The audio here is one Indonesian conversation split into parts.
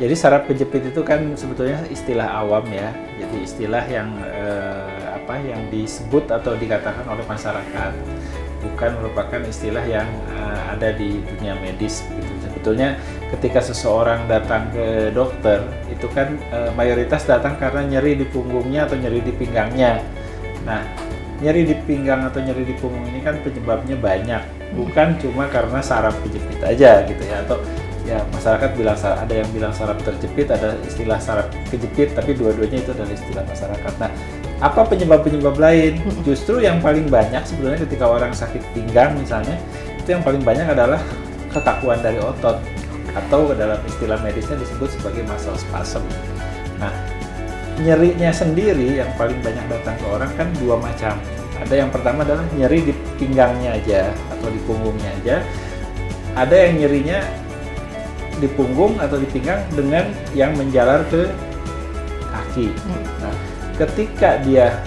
Jadi saraf kejepit itu kan sebetulnya istilah awam ya. Jadi istilah yang yang disebut atau dikatakan oleh masyarakat, bukan merupakan istilah yang ada di dunia medis begitu. Sebetulnya ketika seseorang datang ke dokter itu kan mayoritas datang karena nyeri di punggungnya atau nyeri di pinggangnya. Nah, nyeri di pinggang atau nyeri di punggung ini kan penyebabnya banyak, bukan cuma karena saraf kejepit aja gitu ya, atau ya masyarakat bilang, ada yang bilang saraf terjepit, ada istilah saraf kejepit, tapi dua-duanya itu adalah istilah masyarakat. Nah, apa penyebab-penyebab lain? Justru yang paling banyak sebenarnya ketika orang sakit pinggang misalnya, itu yang paling banyak adalah kekakuan dari otot, atau dalam istilah medisnya disebut sebagai muscle spasm. Nah, nyerinya sendiri yang paling banyak datang ke orang kan dua macam. Ada yang pertama adalah nyeri di pinggangnya aja atau di punggungnya aja. Ada yang nyerinya di punggung atau di pinggang dengan yang menjalar ke kaki. Nah, ketika dia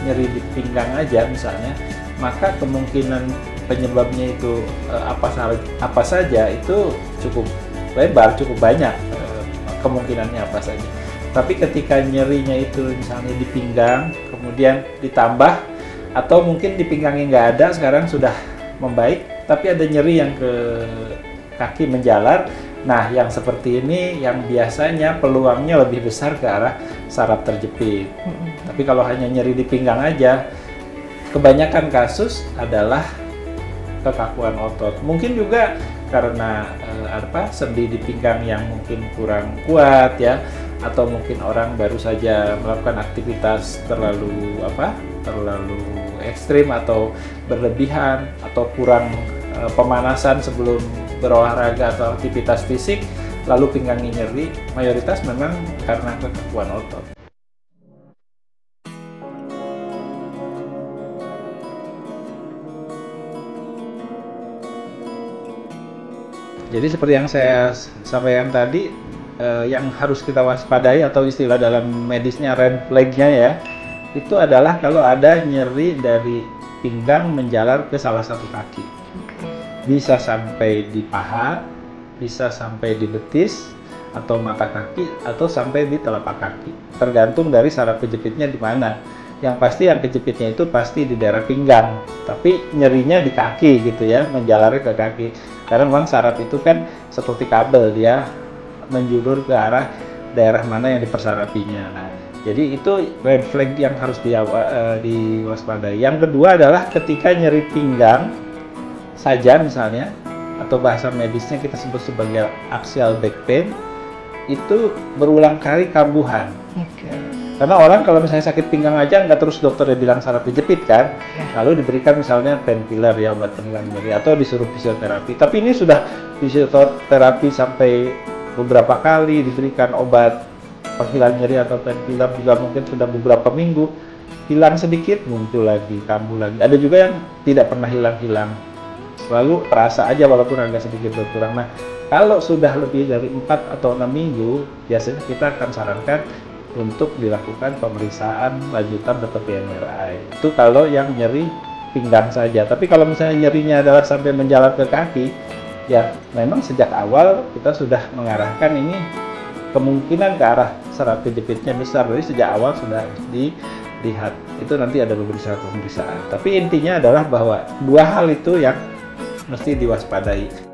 nyeri di pinggang aja misalnya, maka kemungkinan penyebabnya itu apa saja itu cukup lebar, cukup banyak kemungkinannya apa saja. Tapi ketika nyerinya itu misalnya di pinggang, kemudian ditambah, atau mungkin di pinggangnya nggak ada, sekarang sudah membaik, tapi ada nyeri yang ke kaki menjalar. Nah, yang seperti ini yang biasanya peluangnya lebih besar ke arah saraf terjepit. Tapi kalau hanya nyeri di pinggang aja, kebanyakan kasus adalah kekakuan otot. Mungkin juga karena sendi di pinggang yang mungkin kurang kuat ya, atau mungkin orang baru saja melakukan aktivitas terlalu ekstrim atau berlebihan, atau kurang pemanasan sebelum berolahraga atau aktivitas fisik, lalu pinggangnya nyeri. Mayoritas memang karena kekakuan otot. Jadi seperti yang saya sampaikan tadi, yang harus kita waspadai atau istilah dalam medisnya red flag-nya ya, itu adalah kalau ada nyeri dari pinggang menjalar ke salah satu kaki. Bisa sampai di paha, bisa sampai di betis atau mata kaki, atau sampai di telapak kaki. Tergantung dari saraf kejepitnya di mana. Yang pasti yang kejepitnya itu pasti di daerah pinggang, tapi nyerinya di kaki gitu ya, menjalar ke kaki. Karena memang saraf itu kan seperti kabel, dia menjulur ke arah daerah mana yang dipersarapinya. Nah, jadi itu red flag yang harus diwaspadai. Yang kedua adalah ketika nyeri pinggang saja misalnya, atau bahasa medisnya kita sebut sebagai axial back pain, itu berulang kali kambuhan. Karena orang kalau misalnya sakit pinggang aja nggak terus dokternya bilang saraf kejepit kan, lalu diberikan misalnya painkiller ya, obat penghilang nyeri, atau disuruh fisioterapi. Tapi ini sudah fisioterapi sampai beberapa kali, diberikan obat penghilang nyeri atau painkiller juga mungkin sudah beberapa minggu, hilang sedikit muncul lagi, kambuh lagi. Ada juga yang tidak pernah hilang-hilang, selalu terasa aja walaupun agak sedikit berkurang. Nah, kalau sudah lebih dari 4 atau 6 minggu, biasanya kita akan sarankan untuk dilakukan pemeriksaan lanjutan seperti MRI. Itu kalau yang nyeri pinggang saja. Tapi kalau misalnya nyerinya adalah sampai menjalar ke kaki, ya memang sejak awal kita sudah mengarahkan ini kemungkinan ke arah saraf kejepitnya besar. Jadi sejak awal sudah dilihat. Itu nanti ada beberapa pemeriksaan. Tapi intinya adalah bahwa dua hal itu yang mesti diwaspadai.